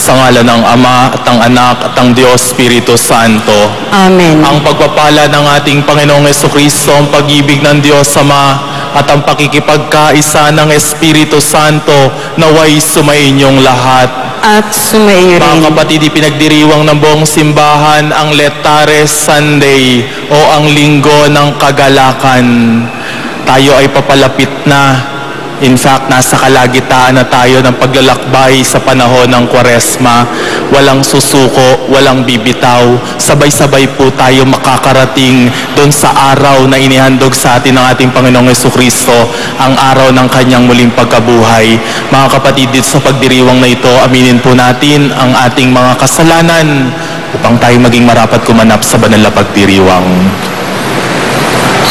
Sa ngalan ng Ama at ng Anak at ng Diyos Espiritu Santo. Amen. Ang pagpapala ng ating Panginoong Jesucristo, ang pag-ibig ng Diyos Ama at ang pakikipagkaisa ng Espiritu Santo naway sumainyong lahat. At sumaiyo rin. Mga kapatid, ipinagdiriwang ng buong simbahan ang Laetare Sunday o ang Linggo ng Kagalakan. Tayo ay papalapit na. In fact, nasa kalagitnaan na tayo ng paglalakbay sa panahon ng Kwaresma. Walang susuko, walang bibitaw. Sabay-sabay po tayo makakarating doon sa araw na inihandog sa atin ng ating Panginoong Jesucristo, ang araw ng kanyang muling pagkabuhay. Mga kapatid, dito sa pagdiriwang na ito, aminin po natin ang ating mga kasalanan upang tayo maging marapat kumanap sa banal na pagdiriwang.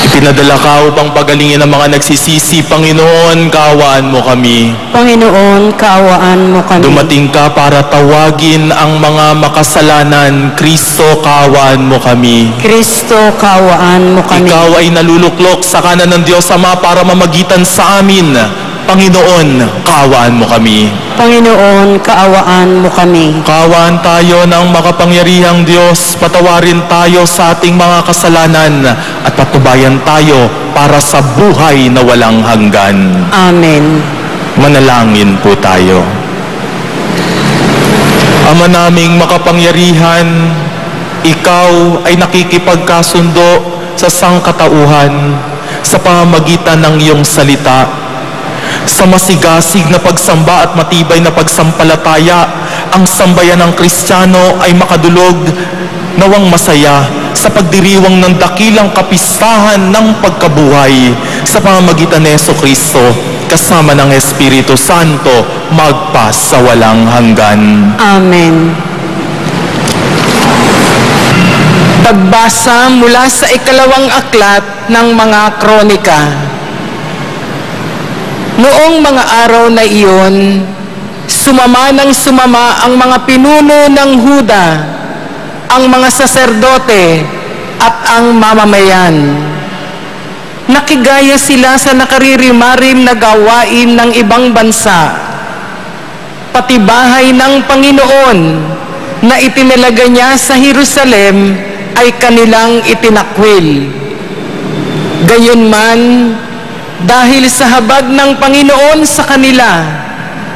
Ipinadala ka upang pagalingin ang mga nagsisisi. Panginoon, kaawaan mo kami. Panginoon, kaawaan mo kami. Dumating ka para tawagin ang mga makasalanan. Kristo, kaawaan mo kami. Kristo, kaawaan mo kami. Ikaw ay naluluklok sa kanan ng Diyos Ama para mamagitan sa amin. Panginoon, kaawaan mo kami. Panginoon, kaawaan mo kami. Kaawaan tayo ng makapangyarihang Diyos, patawarin tayo sa ating mga kasalanan at patubayan tayo para sa buhay na walang hanggan. Amen. Manalangin po tayo. Ama naming makapangyarihan, ikaw ay nakikipagkasundo sa sangkatauhan sa pamamagitan ng iyong salita. Sa masigasig na pagsamba at matibay na pagsampalataya, ang sambayan ng Kristiyano ay makadulog nawang masaya sa pagdiriwang ng dakilang kapistahan ng pagkabuhay sa pamamagitan ni Jesucristo kasama ng Espiritu Santo magpas sa walang hanggan. Amen. Pagbasa mula sa ikalawang aklat ng mga kronika. Noong mga araw na iyon, sumama ang mga pinuno ng Huda, ang mga saserdote at ang mamamayan. Nakigaya sila sa nakaririmarim na gawain ng ibang bansa, pati bahay ng Panginoon na itinalaga niya sa Jerusalem ay kanilang itinakwil. Gayunman, dahil sa habag ng Panginoon sa kanila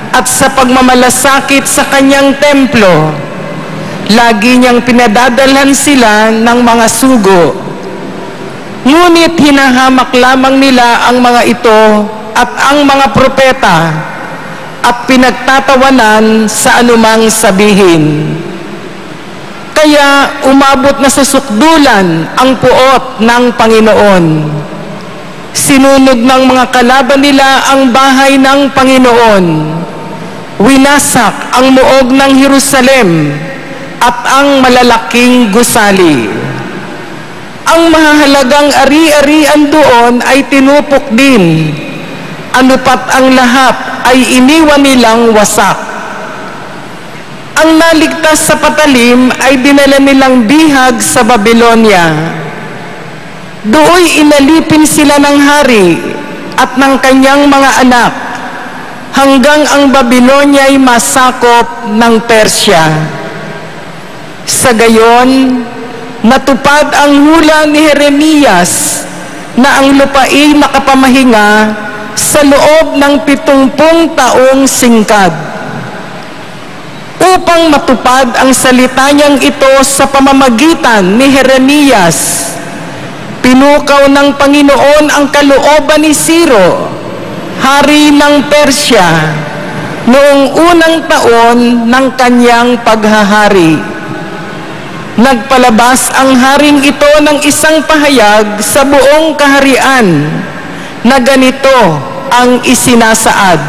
at sa pagmamalasakit sa kanyang templo, lagi niyang pinadadalhan sila ng mga sugo. Ngunit hinahamak lamang nila ang mga ito at ang mga propeta at pinagtatawanan sa anumang sabihin. Kaya umabot na sa sukdulan ang puot ng Panginoon. Sinunog ng mga kalaban nila ang bahay ng Panginoon. Winasak ang muog ng Jerusalem at ang malalaking gusali. Ang mahahalagang ari-arian doon ay tinupok din. Anupat ang lahat ay iniwan nilang wasak. Ang naligtas sa patalim ay dinala nilang bihag sa Babylonia. Dooy inalipin sila ng hari at ng kanyang mga anak hanggang ang Babylonia ay masakop ng Persya. Sa gayon, natupad ang hula ni Jeremias na ang lupain nakapamahinga sa loob ng 70 taong singkad. Upang matupad ang salita niyang ito sa pamamagitan ni Jeremias, pinukaw ng Panginoon ang kalooban ni Ciro, hari ng Persya, noong unang taon ng kanyang paghahari. Nagpalabas ang haring ito ng isang pahayag sa buong kaharian na ganito ang isinasaad.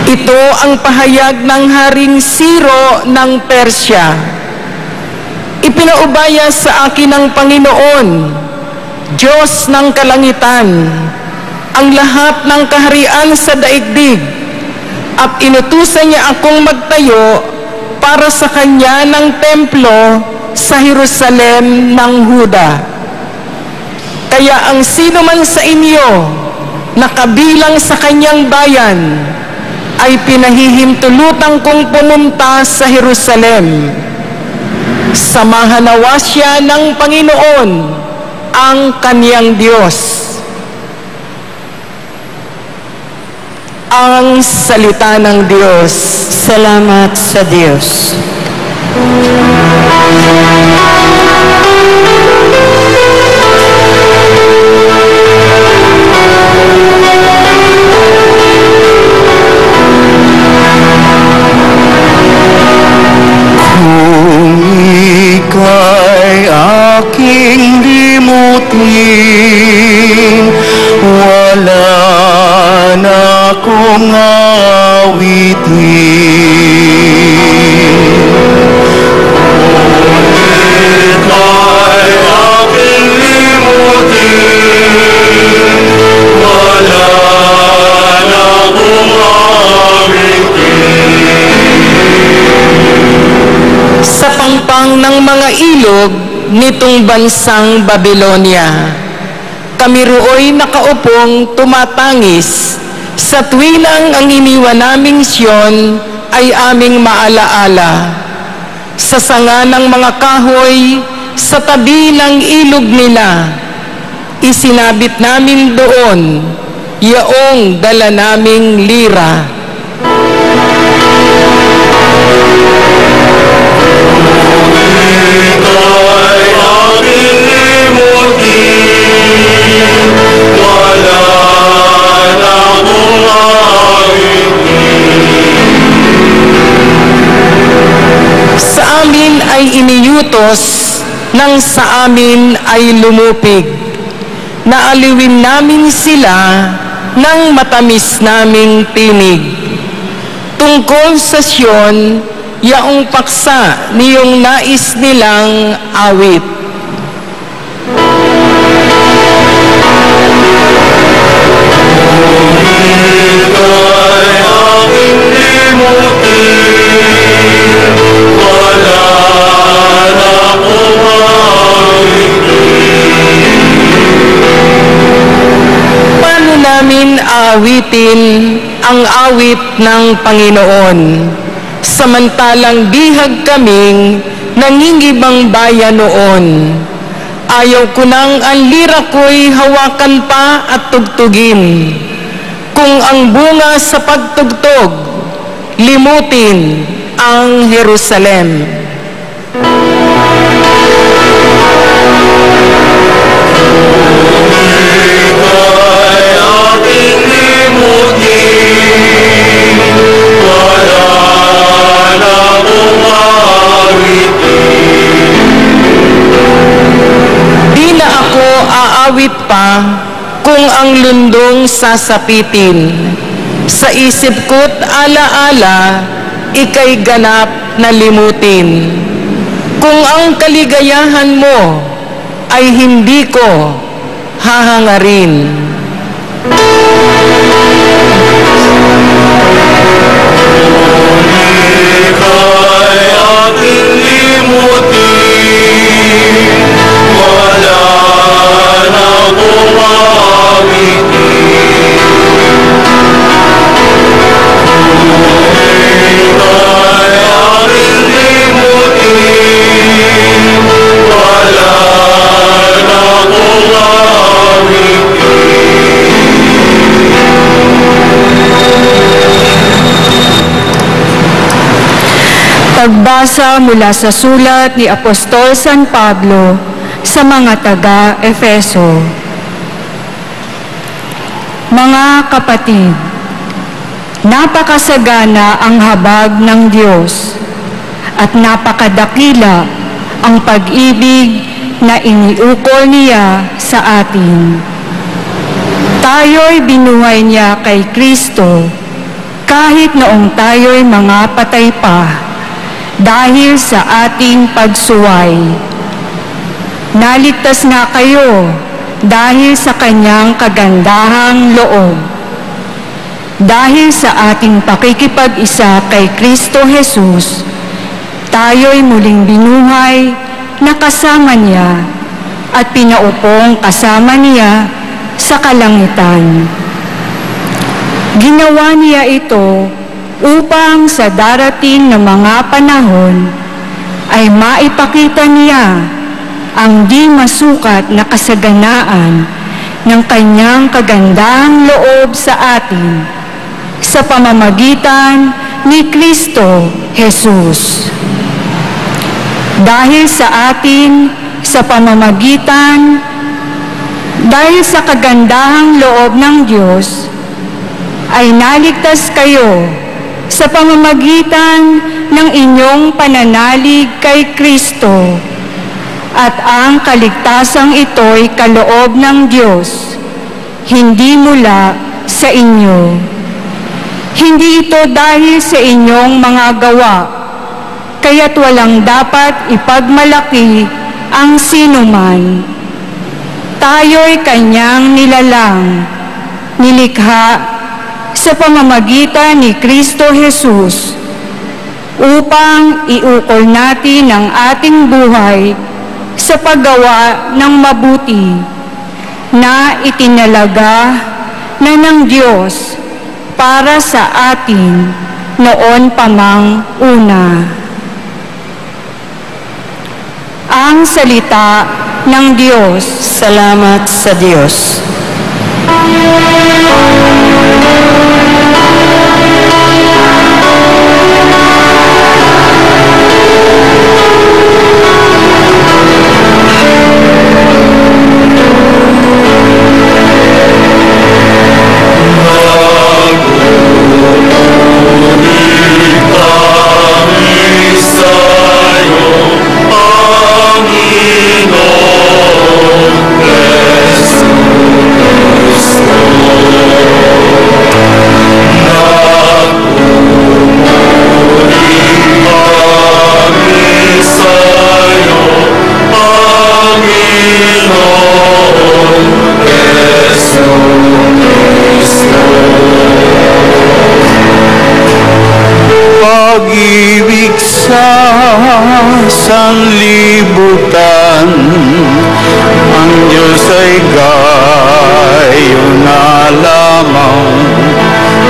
Ito ang pahayag ng haring Ciro ng Persya. Ipinaubaya sa akin ng Panginoon, Diyos ng kalangitan, ang lahat ng kaharian sa daigdig, at inutusan niya akong magtayo para sa kanya ng templo sa Jerusalem ng Huda. Kaya ang sino man sa inyo na kabilang sa kanyang bayan ay pinahihintulutan kong pumunta sa Jerusalem. Samahan nawa siya ng Panginoon, ang kaniyang Diyos. Ang salita ng Diyos. Salamat sa Diyos. Kung ika'y aking limutin, wala na akong awitin. Kung ika'y aking limutin, wala na akong awitin. Sa pangpang ng mga ilog nitong bansang Babylonia, kami rooy nakaupong tumatangis sa tuwinang ang iniwan naming Siyon ay aming maalaala. Sa sanga ng mga kahoy sa tabi ng ilog nila, isinabit namin doon yaong dala naming lira. Sa amin ay iniyutos, nang sa amin ay lumupig. Naaliwin namin sila ng matamis naming tinig. Tungkol sa Siyon, yaong paksa niyong nais nilang awit. Paano namin aawitin ang awit ng Panginoon, samantalang bihag kaming nangingibang bayan noon? Ayaw ko nang ang lira ko'y hawakan pa at tugtugin. Kung ang bunga sa pagtugtog, limutin ang Jerusalem. Di na ako aawit pa kung ang lundong sasapitin. Sa isip ko't alaala, ika'y ganap na limutin. Kung ang kaligayahan mo ay hindi ko hahangarin. Ika'y aking limutin, wala na akong awitin. Ika'y aking limutin, wala na akong Pagbasa mula sa sulat ni Apostol San Pablo sa mga taga-Efeso. Mga kapatid, napakasagana ang habag ng Diyos at napakadakila ang pag-ibig na iniukol niya sa atin. Tayo'y binuhay niya kay Kristo kahit noong tayo'y mga patay pa dahil sa ating pagsuway. Naligtas nga kayo dahil sa kanyang kagandahang loob. Dahil sa ating pakikipag-isa kay Kristo Jesus, tayo'y muling binuhay na kasama niya at pinaupong kasama niya sa kalangitan. Ginawa niya ito upang sa darating na mga panahon ay maipakita niya ang di masukat na kasaganaan ng kanyang kagandahang loob sa atin sa pamamagitan ni Kristo Jesus. Dahil sa kagandahang loob ng Diyos, ay naligtas kayo sa pamamagitan ng inyong pananalig kay Kristo, at ang kaligtasang ito'y kaloob ng Diyos, hindi mula sa inyo. Hindi ito dahil sa inyong mga gawa, kaya't walang dapat ipagmalaki ang sinuman. Tayo'y kanyang nilalang, nilikha sa pamamagitan ni Kristo Jesus, upang iukol natin ang ating buhay sa paggawa ng mabuti na itinalaga na ng Diyos para sa atin noon pa mang una. Ang salita ng Diyos. Salamat sa Diyos. Pag-ibig sa sanlibutan, ang Diyos ay gayo na lamang,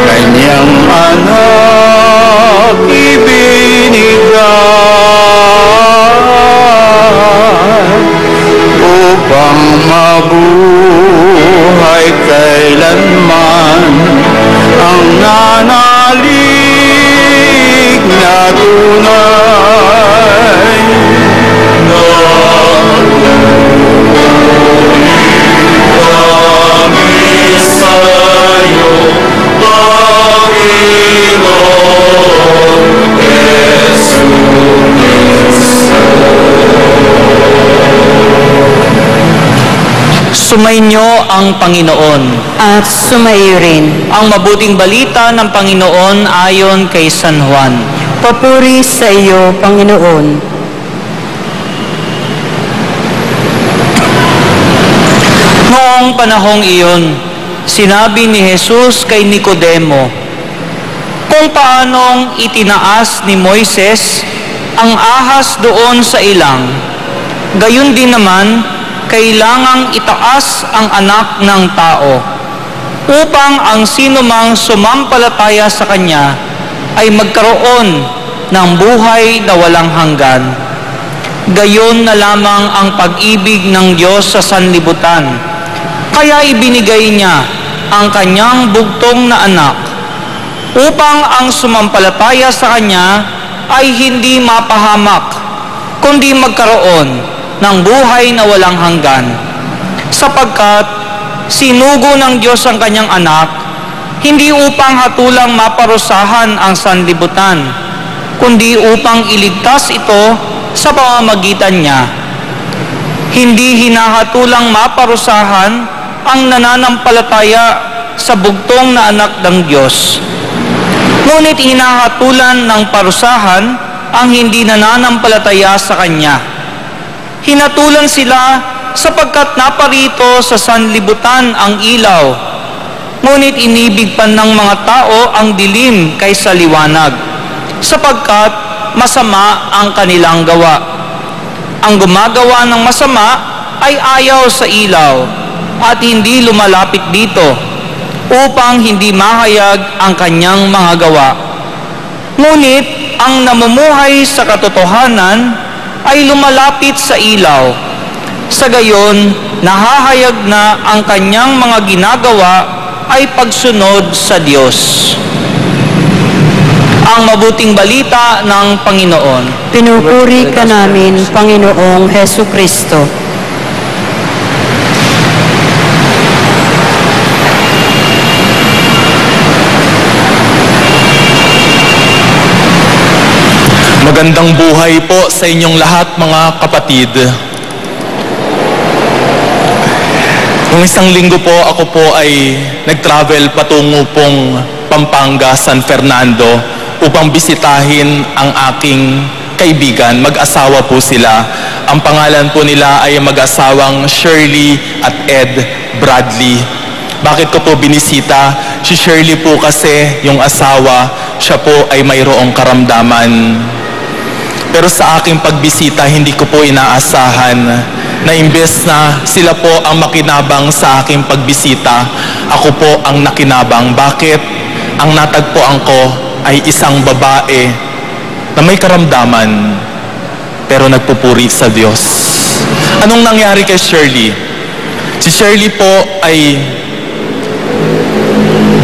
kanyang anak ibinigay, upang mabuhay kailanman ang nanalig na tunay. Kami sa'yo, Panginoon Jesu Cristo. Sumainyo ang Panginoon. At sumayo rin. Ang mabuting balita ng Panginoon ayon kay San Juan. Papuri sa iyo, Panginoon. Noong panahong iyon, sinabi ni Jesus kay Nicodemo, kung paanong itinaas ni Moises ang ahas doon sa ilang, gayon din naman kailangang itaas ang anak ng tao, upang ang sinumang sumampalataya sa kanya ay magkaroon ng buhay na walang hanggan. Gayon na lamang ang pag-ibig ng Diyos sa sanlibutan, kaya ibinigay niya ang kanyang bugtong na anak, upang ang sumampalataya sa kanya ay hindi mapahamak, kundi magkaroon ng buhay na walang hanggan. Sapagkat sinugo ng Diyos ang kanyang anak, hindi upang hatulang maparusahan ang sanlibutan, kundi upang iligtas ito sa pamamagitan niya. Hindi hinahatulang maparusahan ang nananampalataya sa bugtong na anak ng Diyos, ngunit hinahatulan ng parusahan ang hindi nananampalataya sa Kanya. Hinatulan sila sapagkat naparito sa sanlibutan ang ilaw, ngunit inibig pa ng mga tao ang dilim kaysa liwanag, sapagkat masama ang kanilang gawa. Ang gumagawa ng masama ay ayaw sa ilaw at hindi lumalapit dito, upang hindi mahayag ang kanyang mga gawa. Ngunit ang namumuhay sa katotohanan ay lumalapit sa ilaw. Sa gayon, nahahayag na ang kanyang mga ginagawa ay pagsunod sa Diyos. Ang mabuting balita ng Panginoon. Pinupuri ka namin, Panginoong Hesu Kristo. Magandang buhay po sa inyong lahat, mga kapatid. Noong isang linggo po, ako po ay nag-travel patungo pong Pampanga, San Fernando upang bisitahin ang aking kaibigan. Mag-asawa po sila. Ang pangalan po nila ay mag-asawang Shirley at Ed Bradley. Bakit ko po binisita? Si Shirley po kasi, yung asawa, siya po ay mayroong karamdaman. Pero sa aking pagbisita, hindi ko po inaasahan na imbes na sila po ang makinabang sa aking pagbisita, ako po ang nakinabang. Bakit? Ang natagpuan ko ay isang babae na may karamdaman pero nagpupuri sa Diyos. Anong nangyari kay Shirley? Si Shirley po ay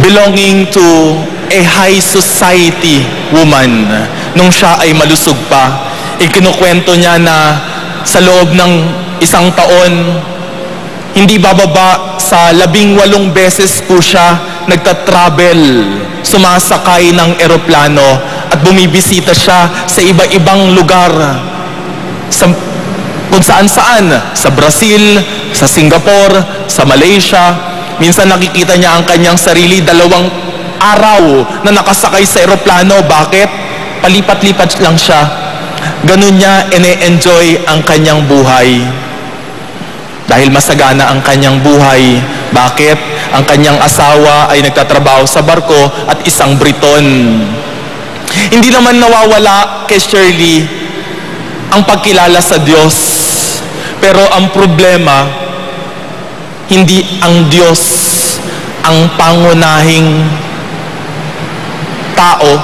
belonging to a high society woman. Nung siya ay malusog pa, ikinukwento niya na sa loob ng isang taon, hindi bababa sa 18 beses po siya nagtatravel, sumasakay ng eroplano at bumibisita siya sa iba-ibang lugar. Kung saan-saan, sa Brazil, sa Singapore, sa Malaysia. Minsan nakikita niya ang kanyang sarili 2 araw na nakasakay sa eroplano. Bakit? Palipat-lipat lang siya. Ganun niya ine-enjoy ang kanyang buhay. Dahil masagana ang kanyang buhay. Bakit? Ang kanyang asawa ay nagtatrabaho sa barko at isang Briton. Hindi naman nawawala kay Shirley ang pagkilala sa Diyos. Pero ang problema, hindi ang Diyos ang pangunahing tao,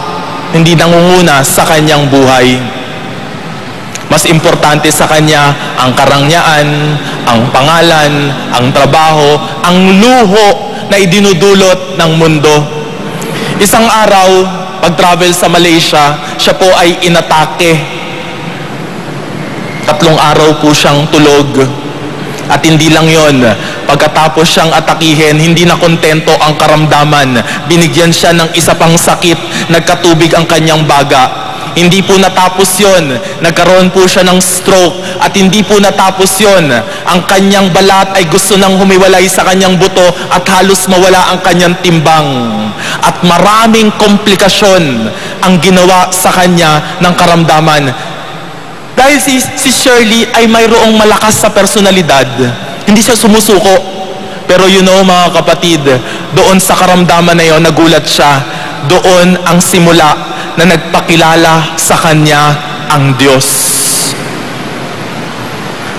hindi nangunguna sa kanyang buhay. Mas importante sa kanya ang karangyaan, ang pangalan, ang trabaho, ang luho na idinudulot ng mundo. Isang araw, pag-travel sa Malaysia, siya po ay inatake. 3 araw po siyang tulog. At hindi lang yon, pagkatapos siyang atakihin, hindi na kontento ang karamdaman. Binigyan siya ng isa pang sakit, nagkatubig ang kanyang baga. Hindi po natapos yon, nagkaroon po siya ng stroke. At hindi po natapos yon, ang kanyang balat ay gusto nang humiwalay sa kanyang buto at halos mawala ang kanyang timbang. At maraming komplikasyon ang ginawa sa kanya ng karamdaman. Dahil si Shirley ay mayroong malakas sa personalidad, hindi siya sumusuko. Pero mga kapatid, doon sa karamdaman na yon, nagulat siya. Doon ang simula na nagpakilala sa kanya ang Diyos.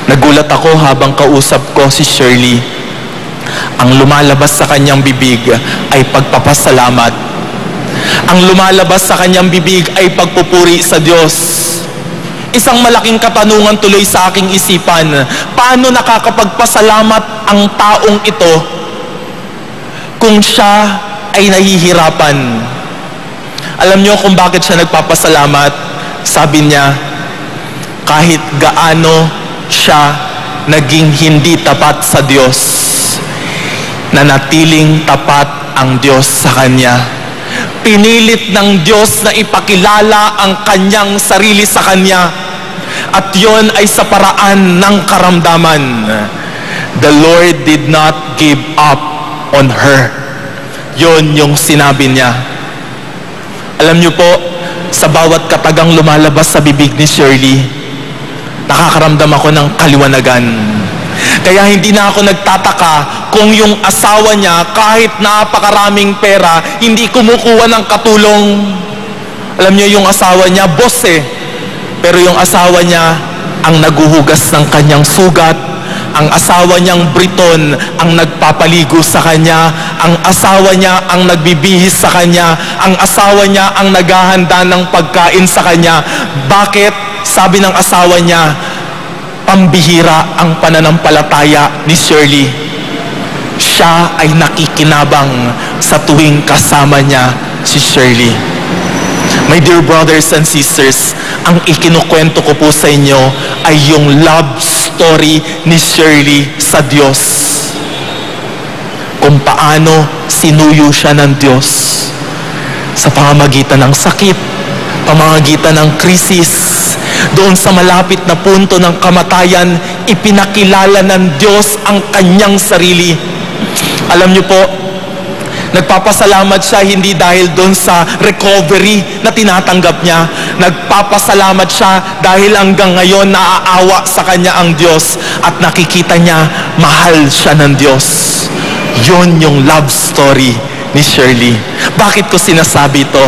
Nagulat ako habang kausap ko si Shirley. Ang lumalabas sa kanyang bibig ay pagpapasalamat. Ang lumalabas sa kanyang bibig ay pagpupuri sa Diyos. Isang malaking katanungan tuloy sa aking isipan, paano nakakapagpasalamat ang taong ito kung siya ay nahihirapan? Alam niyo kung bakit siya nagpapasalamat? Sabi niya, kahit gaano siya naging hindi tapat sa Diyos, nanatiling tapat ang Diyos sa kanya. Pinilit ng Diyos na ipakilala ang kanyang sarili sa kanya. At yon ay sa paraan ng karamdaman. The Lord did not give up on her. Yon yung sinabi niya. Alam niyo po, sa bawat katagang lumalabas sa bibig ni Shirley, nakakaramdam ako ng kaliwanagan. Kaya hindi na ako nagtataka kung yung asawa niya, kahit napakaraming pera, hindi kumukuha ng katulong. Alam niyo, yung asawa niya, boss eh. Pero yung asawa niya, ang naguhugas ng kanyang sugat, ang asawa niyang Briton ang nagpapaligo sa kanya, ang asawa niya ang nagbibihis sa kanya, ang asawa niya ang naghahanda ng pagkain sa kanya. Bakit? Sabi ng asawa niya, pambihira ang pananampalataya ni Shirley. Siya ay nakikinabang sa tuwing kasama niya si Shirley. My dear brothers and sisters, ang ikinukwento ko po sa inyo ay yung love story ni Shirley sa Diyos. Kung paano sinuyo siya ng Diyos sa pamamagitan ng sakit, pamamagitan ng krisis. Doon sa malapit na punto ng kamatayan, ipinakilala ng Diyos ang kanyang sarili. Alam niyo po, nagpapasalamat siya hindi dahil doon sa recovery na tinatanggap niya. Nagpapasalamat siya dahil hanggang ngayon naaawa sa kanya ang Diyos at nakikita niya mahal siya ng Diyos. Yun yung love story ni Shirley. Bakit ko sinasabi ito?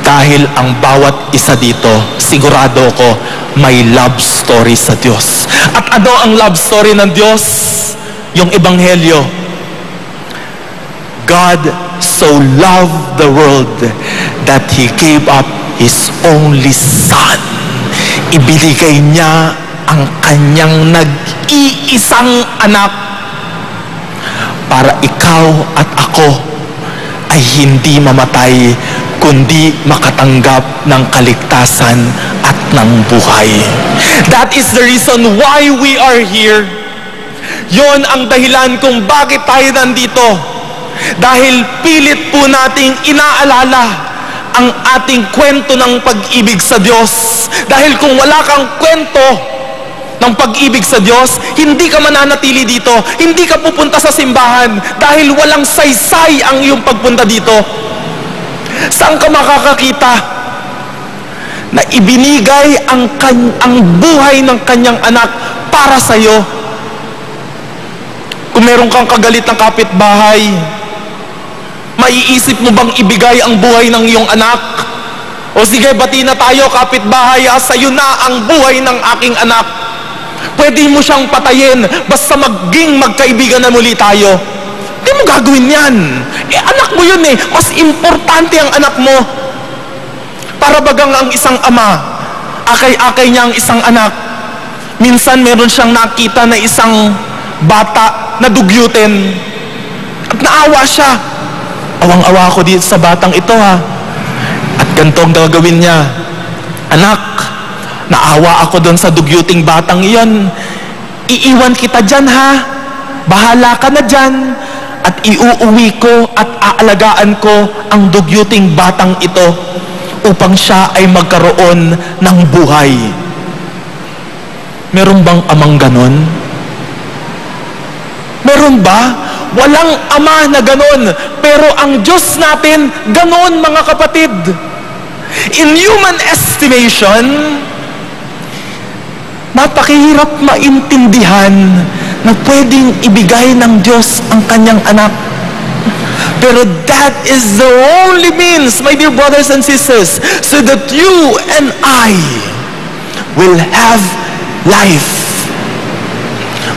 Dahil ang bawat isa dito, sigurado ko, may love story sa Diyos. At ano ang love story ng Diyos? Yung Ebanghelyo. God so loved the world that He gave up His only Son. Ibinigay niya ang kanyang nag-iisang anak para ikaw at ako ay hindi mamatay, kundi makatanggap ng kaligtasan at ng buhay. That is the reason why we are here. Yon ang dahilan kung bakit tayo nandito. Dahil pilit po nating inaalala ang ating kwento ng pag-ibig sa Diyos. Dahil kung wala kang kwento ng pag-ibig sa Diyos, hindi ka mananatili dito. Hindi ka pupunta sa simbahan dahil walang saysay ang iyong pagpunta dito. Saan ka makakakita na ibinigay ang buhay ng kanyang anak para sa iyo? Kung meron kang kagalit ng kapitbahay, maiisip mo bang ibigay ang buhay ng iyong anak? O sige, bati na tayo kapitbahay, sa'yo na ang buhay ng aking anak. Pwede mo siyang patayin basta maging magkaibigan na muli tayo. Hindi mo gagawin yan. Anak mo yun eh. Mas importante ang anak mo. Para bagang ang isang ama, akay-akay niya ang isang anak. Minsan meron siyang nakita na isang bata na dugyutin. At naawa siya. Awang-awa ako dito sa batang ito ha. At ganito ang gagawin niya. Anak, naawa ako doon sa dugyuting batang iyon. Iiwan kita dyan ha. Bahala ka na dyan. At iuuwi ko at aalagaan ko ang dugyuting batang ito upang siya ay magkaroon ng buhay. Meron bang amang ganon? Meron ba? Walang ama na ganon. Pero ang Diyos natin, ganon mga kapatid. In human estimation, napakahirap maintindihan na pwedeng ibigay ng Diyos ang kanyang anak. Pero that is the only means, my dear brothers and sisters, so that you and I will have life.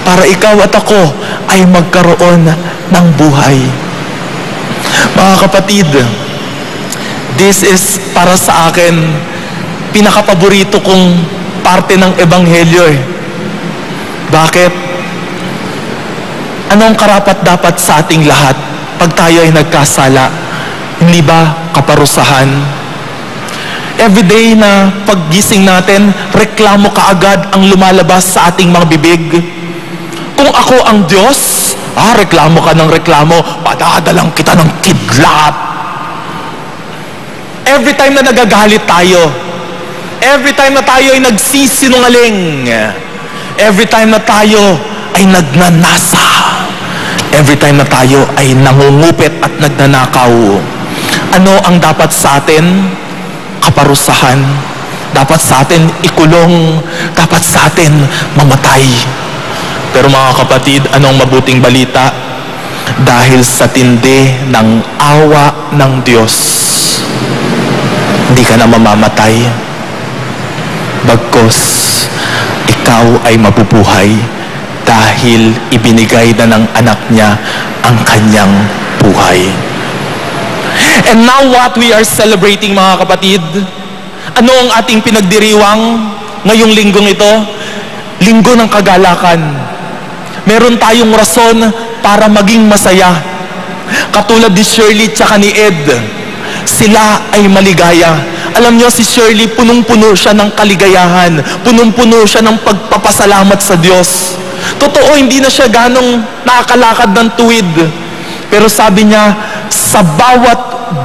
Para ikaw at ako ay magkaroon ng buhay. Mga kapatid, this is para sa akin pinakapaborito kong parte ng Ebanghelyo eh. Bakit? Anong karapat-dapat sa ating lahat pag tayo ay nagkasala? Hindi ba kaparusahan? Everyday na paggising natin, reklamo kaagad ang lumalabas sa ating mga bibig. Kung ako ang Diyos, reklamo ka ng reklamo, padadalang kita ng kidlat. Every time na nagagalit tayo, every time na tayo ay nagsisinungaling, every time na tayo ay nagnanasa, every time na tayo ay nangungupit at nagnanakaw, ano ang dapat sa atin? Kaparusahan. Dapat sa atin ikulong, dapat sa atin mamatay. Pero mga kapatid, anong mabuting balita? Dahil sa tindi ng awa ng Diyos, hindi ka na mamamatay. Bagkus, ikaw ay mabubuhay dahil ibinigay na ng anak niya ang kanyang buhay. And now what we are celebrating, mga kapatid, ano ang ating pinagdiriwang ngayong linggong ito? Linggo ng kagalakan. Meron tayong rason para maging masaya. Katulad ni Shirley tsaka ni Ed, sila ay maligaya. Alam nyo, si Shirley, punong-puno siya ng kaligayahan. Punong-puno siya ng pagpapasalamat sa Diyos. Totoo, hindi na siya ganong nakakalakad ng tuwid. Pero sabi niya, sa bawat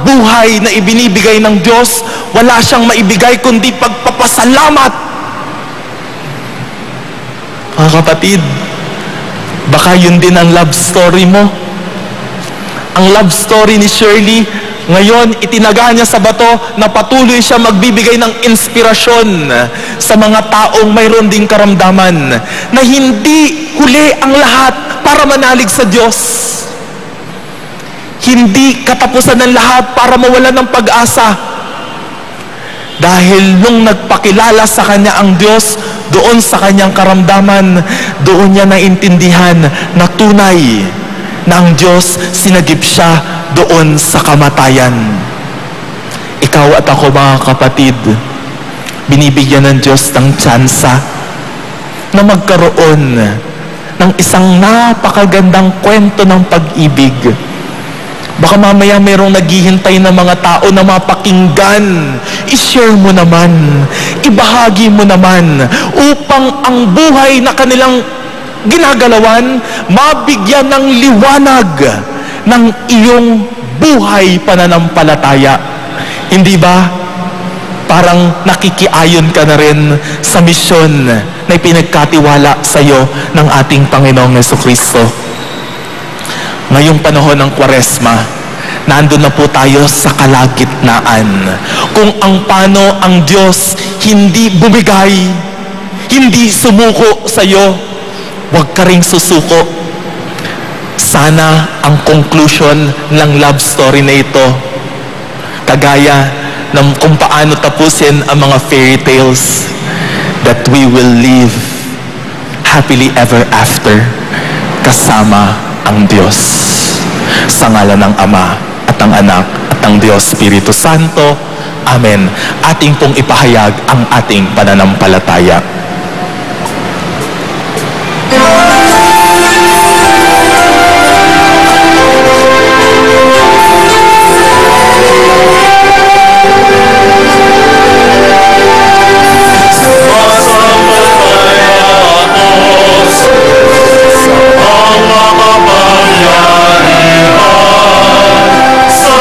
buhay na ibinibigay ng Diyos, wala siyang maibigay kundi pagpapasalamat. Mga kapatid, baka yun din ang love story mo. Ang love story ni Shirley, ngayon itinaga niya sa bato na patuloy siya magbibigay ng inspirasyon sa mga taong mayroon ding karamdaman na hindi huli ang lahat para manalig sa Diyos. Hindi katapusan ng lahat para mawalan ng pag-asa. Dahil nung nagpakilala sa kanya ang Diyos, doon sa kanyang karamdaman, doon niya naintindihan na tunay na ang Diyos sinagip siya doon sa kamatayan. Ikaw at ako, mga kapatid, binibigyan ng Diyos ng tsansa na magkaroon ng isang napakagandang kwento ng pag-ibig. Baka mamaya mayroong naghihintay na mga tao na mapakinggan. I-share mo naman, ibahagi mo naman, upang ang buhay na kanilang ginagalawan, mabigyan ng liwanag ng iyong buhay pananampalataya. Hindi ba? Parang nakikiayon ka na rin sa misyon na ipinagkatiwala sa iyo ng ating Panginoong Jesucristo. Ngayong panahon ng Kwaresma, nandun na po tayo sa kalagitnaan. Kung ang paano ang Diyos hindi bumigay, hindi sumuko sa iyo, huwag ka ring susuko. Sana ang conclusion ng love story na ito, kagaya ng kung paano tapusin ang mga fairy tales, that we will live happily ever after kasama ang Diyos. Sa ngalan ng Ama at ng Anak at ng Diyos Espiritu Santo. Amen. Ating pong ipahayag ang ating pananampalataya. Sa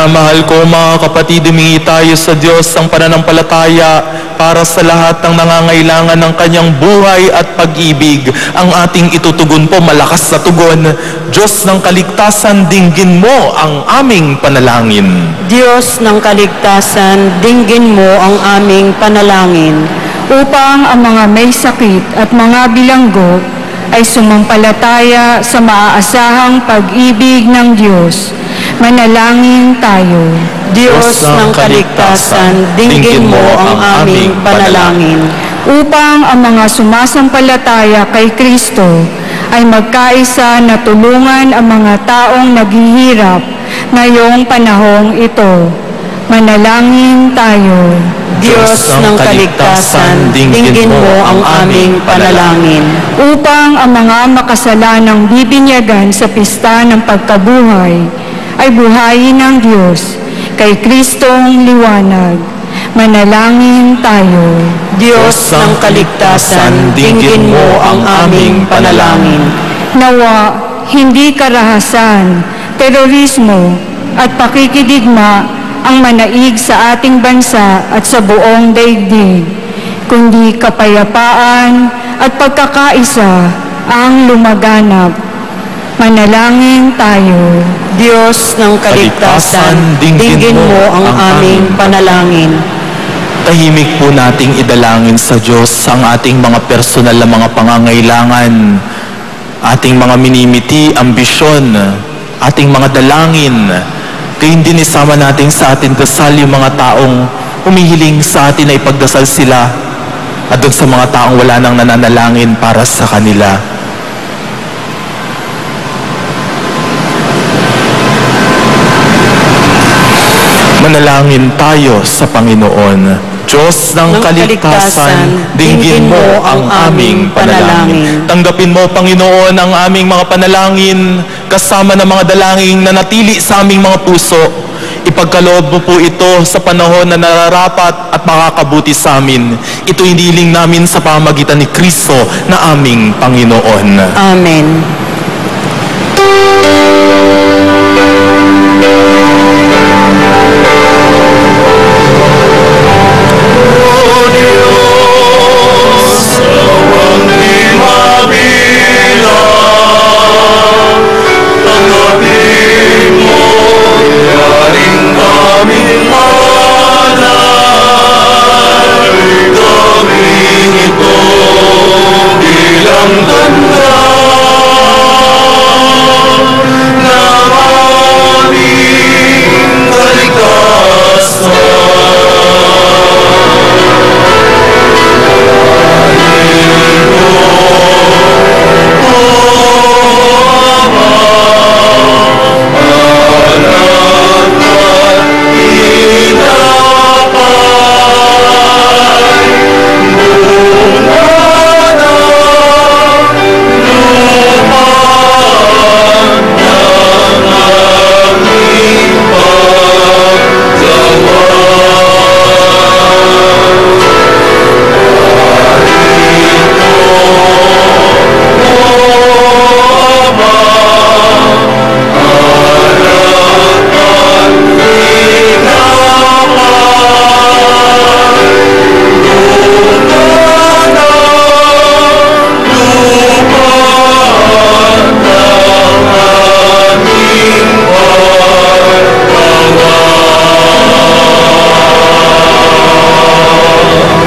Minamahal ko mga kapatid, humingi tayo sa Diyos ang pananampalataya para sa lahat ng nangangailangan ng kanyang buhay at pag-ibig. Ang ating itutugon po, malakas na tugon. Diyos ng kaligtasan, dinggin mo ang aming panalangin. Diyos ng kaligtasan, dinggin mo ang aming panalangin. Upang ang mga may sakit at mga bilanggo ay sumampalataya sa maaasahang pag-ibig ng Diyos. Manalangin tayo. Diyos ng kaligtasan, dinggin mo ang aming panalangin. Upang ang mga sumasampalataya kay Kristo ay magkaisa na tulungan ang mga taong naghihirap ngayong panahong ito. Manalangin tayo. Diyos ng kaligtasan, dinggin mo ang aming panalangin. Upang ang mga makasalanang bibinyagan sa pista ng pagkabuhay ay buhayin ng Diyos kay Kristong liwanag. Manalangin tayo. Diyos ng kaligtasan, dinggin mo ang aming panalangin. Nawa, hindi karahasan, terorismo at pakikidigma ang manaig sa ating bansa at sa buong daigdig, kundi kapayapaan at pagkakaisa ang lumaganap. Manalangin tayo. Diyos ng kaligtasan, dinggin mo ang aming panalangin. Tahimik po nating idalangin sa Diyos ang ating mga personal na mga pangangailangan, ating mga minimiti, ambisyon, ating mga dalangin. Gayun din isama natin sa ating dasal yung mga taong humihiling sa atin na ipagdasal sila at doon sa mga taong wala nang nananalangin para sa kanila. Manalangin tayo sa Panginoon. Diyos ng kaligtasan, dinggin mo ang aming panalangin. Tanggapin mo, Panginoon, ang aming mga panalangin kasama ng mga dalangin na natili sa aming mga puso. Ipagkaloob mo po ito sa panahon na nararapat at makakabuti sa amin. Ito hiniling namin sa pamamagitan ni Kristo na aming Panginoon. Amen.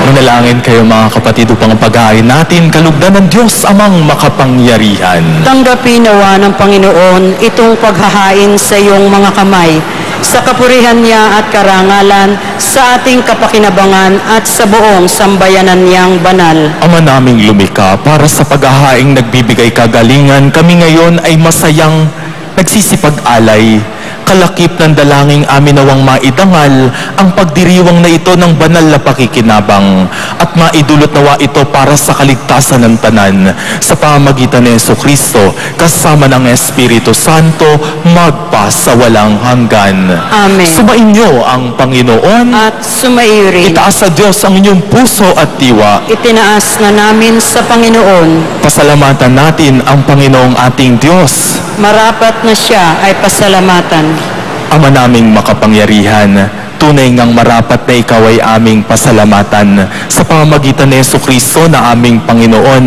Manalangin kayo mga kapatid upang pag-aayin natin kalugdan ng Diyos amang makapangyarihan. Tanggapin nawa ng Panginoon itong paghahain sa iyong mga kamay, sa kapurihan niya at karangalan, sa ating kapakinabangan at sa buong sambayanan niyang banal. Ama naming lumikha, para sa paghahaing nagbibigay kagalingan, kami ngayon ay masayang nagsisipag-alay. Kalakip ng dalangin amin nawang maidangal ang pagdiriwang na ito ng banal na pakikinabang at maidulot nawa ito para sa kaligtasan ng tanan sa pamamagitan ni Jesucristo kasama ng Espiritu Santo magpa sa walang hanggan. Amen. Sumainyo ang Panginoon At sumaiyo rin. itaas sa Diyos ang inyong puso at diwa. Itinaas na namin sa Panginoon. Pasalamatan natin ang Panginoong ating Diyos. Marapat na siya ay pasalamatan. Ama naming makapangyarihan, tunay ngang marapat na ikaw ay aming pasalamatan sa pamamagitan ni Jesucristo na aming Panginoon.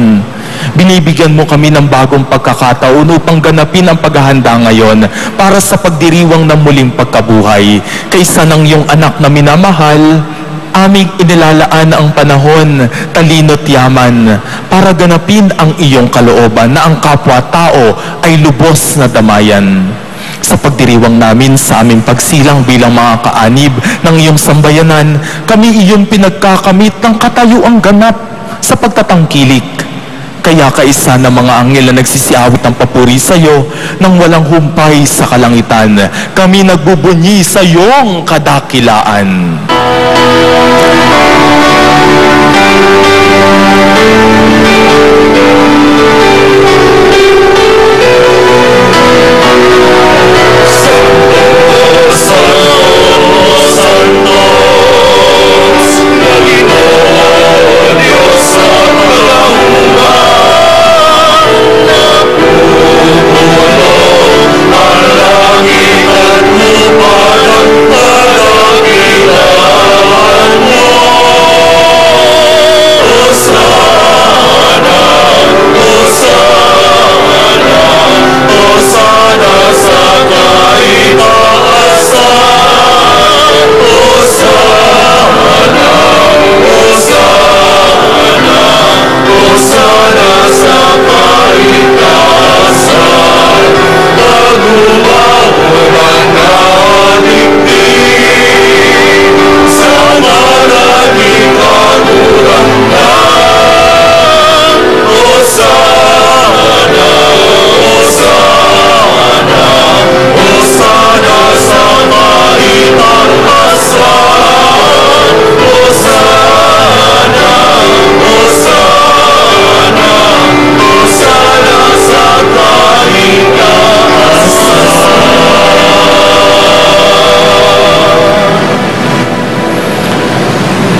Binibigyan mo kami ng bagong pagkakataon upang ganapin ang paghahanda ngayon para sa pagdiriwang ng muling pagkabuhay. Kaysa ng iyong anak na minamahal, aming inilalaan ang panahon, talino't yaman para ganapin ang iyong kalooban na ang kapwa-tao ay lubos na damayan. Sa pagdiriwang namin sa aming pagsilang bilang mga kaanib ng iyong sambayanan, kami iyong pinagkakamit ng katayuang ganap sa pagtatangkilik. Kaya kaisa ng mga anghel na nagsisiawit ng papuri sa iyo nang walang humpay sa kalangitan, kami nagbubunyi sa iyong kadakilaan.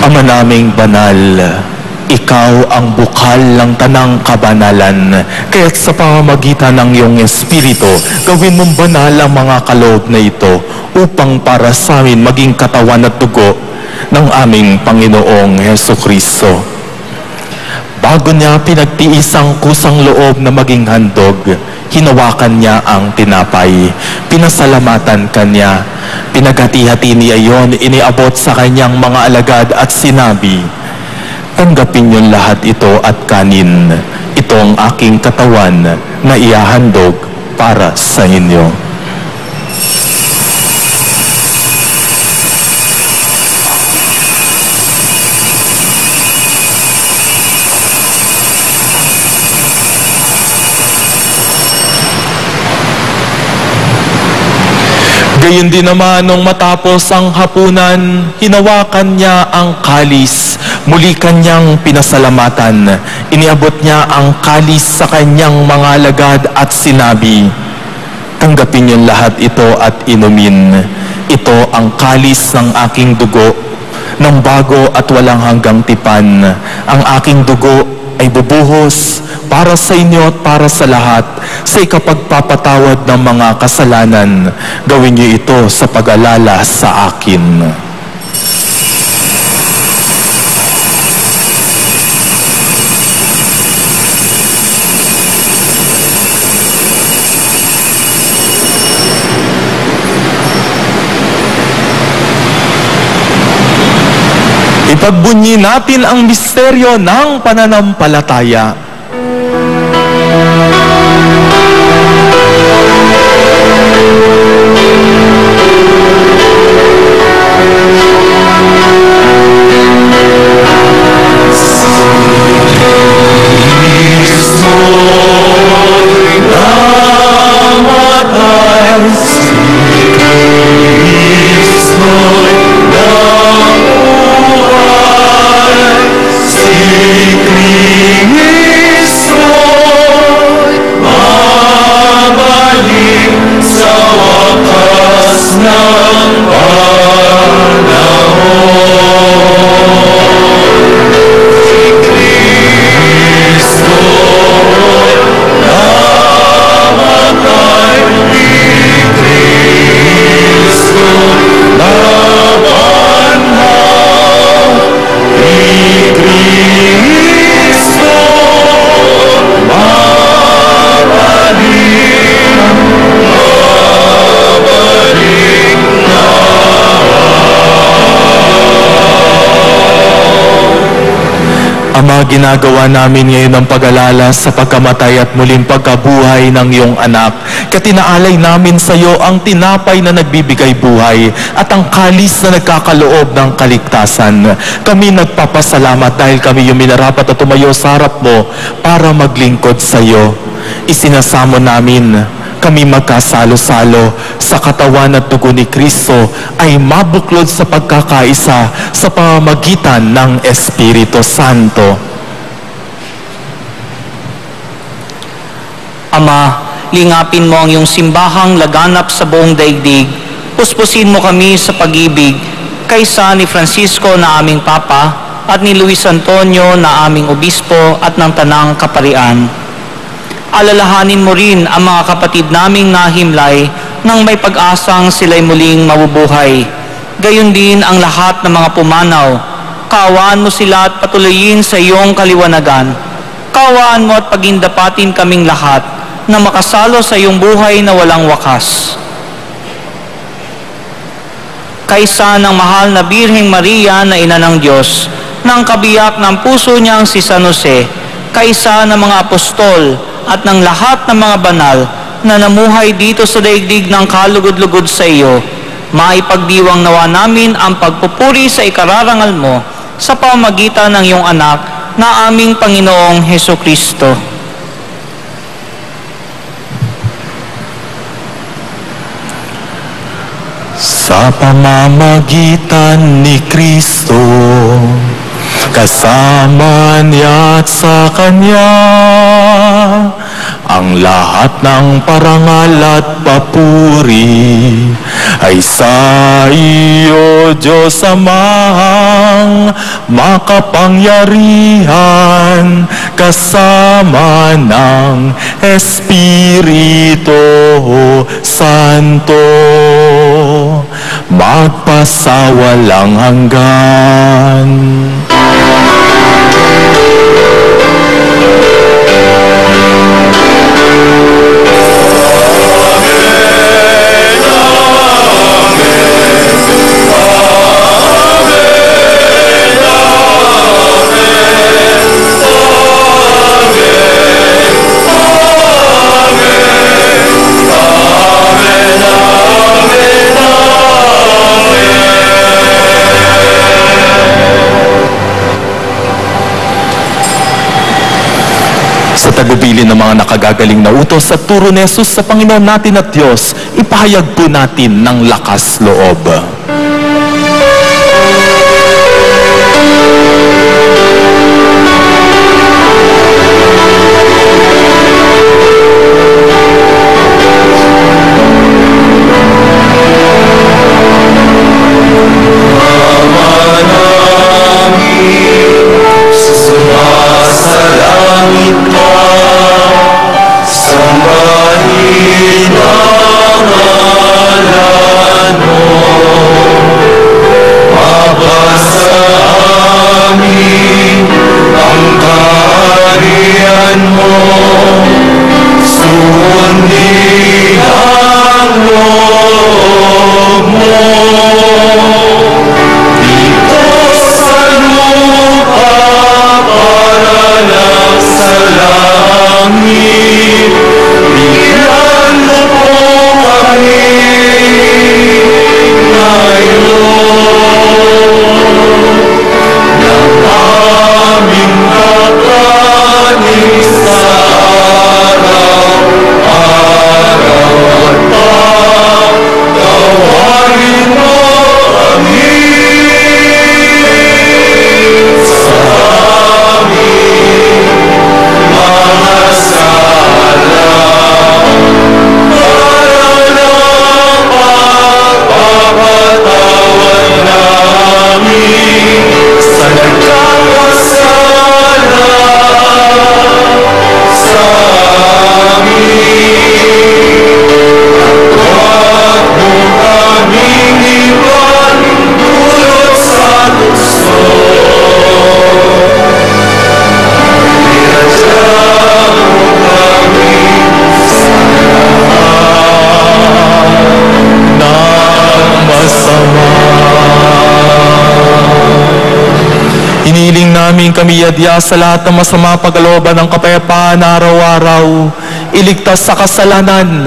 Ama naming banal, ikaw ang bukal ng tanang kabanalan. Kaya't sa pamamagitan ng iyong Espiritu, gawin mong banal ang mga kaloob na ito upang para sa amin maging katawan at dugo ng aming Panginoong Jesucristo. Bago niya pinagtiis ang kusang loob na maging handog, hinawakan niya ang tinapay, pinasalamatan kanya, pinaghati-hati niya iyon, iniabot sa kanyang mga alagad at sinabi, "Tanggapin niyo lahat ito at kanin. Ito ang aking katawan na ihahandog para sa inyo." Gayon din naman nung matapos ang hapunan, hinawakan niya ang kalis, muli kanyang pinasalamatan. Iniabot niya ang kalis sa kanyang mga alagad at sinabi, "Tanggapin niyo lahat ito at inumin. Ito ang kalis ng aking dugo, ng bago at walang hanggang tipan. Ang aking dugo ay bubuhos para sa inyo at para sa lahat sa ikapagpapatawad ng mga kasalanan. Gawin niyo ito sa pag-alala sa akin." Ipagbunyi natin ang misteryo ng pananampalataya. Sa wakas ng Ama, ginagawa namin ngayon ang pag-alala sa pagkamatay at muling pagkabuhay ng iyong anak. Katinaalay namin sa iyo ang tinapay na nagbibigay buhay at ang kalis na nagkakaloob ng kaligtasan. Kami nagpapasalamat dahil kami yung minarapat at tumayo sa harap mo para maglingkod sa iyo. Isinasamo namin kami magkasalo-salo sa katawan at dugo ni Kristo ay mabuklod sa pagkakaisa sa pamamagitan ng Espiritu Santo. Ama, lingapin mo ang iyong simbahang laganap sa buong daigdig. Puspusin mo kami sa pag-ibig kaysa ni Francisco na aming Papa at ni Luis Antonio na aming Obispo at ng Tanang Kaparian. Alalahanin mo rin ang mga kapatid naming nahimlay nang may pag-asang sila'y muling mabubuhay. Gayon din ang lahat ng mga pumanaw. Kaawaan mo sila at patuloyin sa iyong kaliwanagan. Kaawaan mo at pagindapatin kaming lahat na makasalo sa iyong buhay na walang wakas. Kaysa ng mahal na Birheng Maria na Ina ng Diyos, ng kabiyak ng puso niyang si San Jose, kaysa ng mga apostol, at ng lahat ng mga banal na namuhay dito sa daigdig ng kalugod-lugod sa iyo, maipagdiwang nawa namin ang pagpupuri sa ikararangal mo sa pamamagitan ng iyong anak na aming Panginoong Hesukristo. Sa pamamagitan ni Kristo, kasama niya at sa Kanya, ang lahat ng parangal at papuri ay sa iyo, Diyos Amang makapangyarihan, kasama ng Espiritu Santo, magpasawalang hanggan. Sa tagubilin ng mga nakagagaling na utos at turo ni Jesus sa Panginoon natin at Diyos, ipahayag po natin ng lakas loob. Sambahin ang ngalan mo. Hiniling namin kami yadya sa lahat ng masama paglooban ng kapayapaan araw-araw. Iligtas sa kasalanan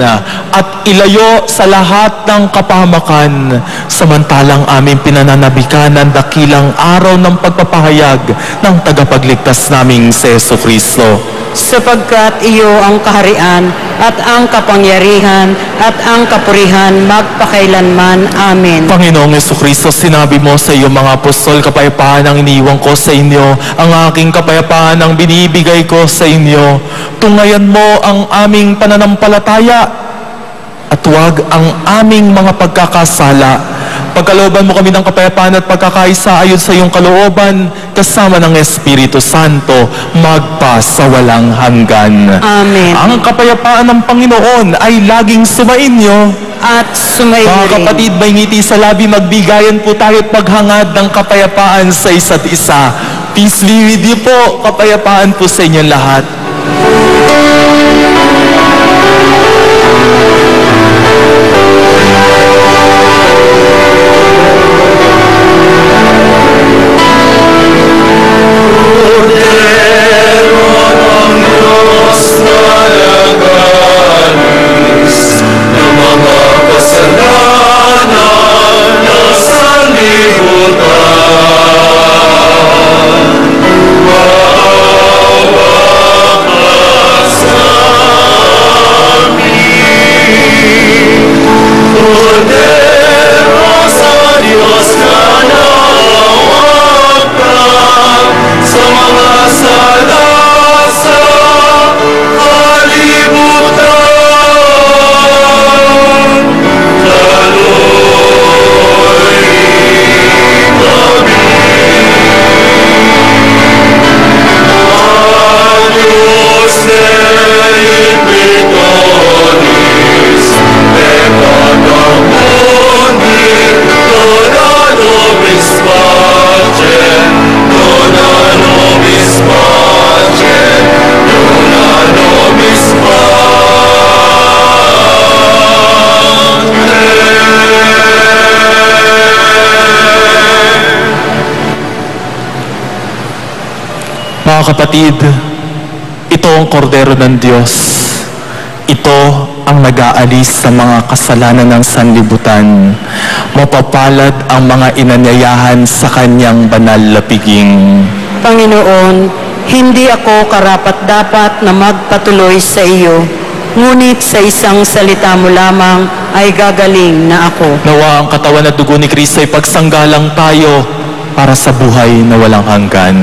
at ilayo sa lahat ng kapahamakan. Samantalang aming pinananabikan ang dakilang araw ng pagpapahayag ng tagapagligtas naming si Jesucristo. Sapagkat iyo ang kaharian at ang kapangyarihan at ang kapurihan magpakailanman. Amen. Panginoong Jesucristo, sinabi mo sa iyong mga apostol, kapayapaan ang iniwan ko sa inyo, ang aking kapayapaan ang binibigay ko sa inyo. Tungayan mo ang aming pananampalataya at huwag ang aming mga pagkakasala. Pagkalooban mo kami ng kapayapaan at pagkakaisa ayon sa iyong kalooban, kasama ng Espiritu Santo, magpa sa walang hanggan. Amen. Ang kapayapaan ng Panginoon ay laging sumainyo. At sumayin Mga rin. kapatid, may ngiti sa labi, magbigayan po tayo at maghangad ng kapayapaan sa isa't isa. Peace be with you po. Kapayapaan po sa inyong lahat. Mga kapatid, ito ang kordero ng Diyos. Ito ang nag-aalis sa mga kasalanan ng sanlibutan. Mapapalad ang mga inanyayahan sa kanyang banal na piging. Panginoon, hindi ako karapat-dapat na magpatuloy sa iyo, ngunit sa isang salita mo lamang ay gagaling na ako. Nawa ang katawan at dugo ni Kristo ay pagsanggalang tayo para sa buhay na walang hanggan.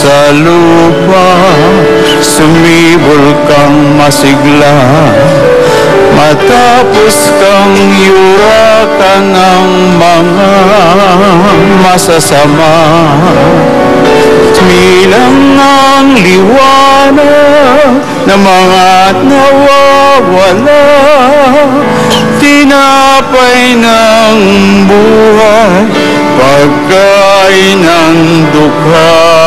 sa lupa, sumibol kang masigla, matapos kang yuwakan ng mga masasama. Milang ang liwanag na mga nawawala, tinapay ng buhay, pagkain ng dukha.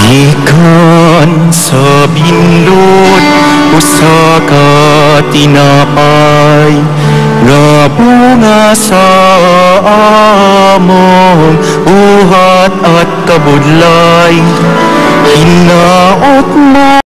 Gikan sa bindot usa ka tinapay nga bunga sa among buhat at kabudlay, hinaot mo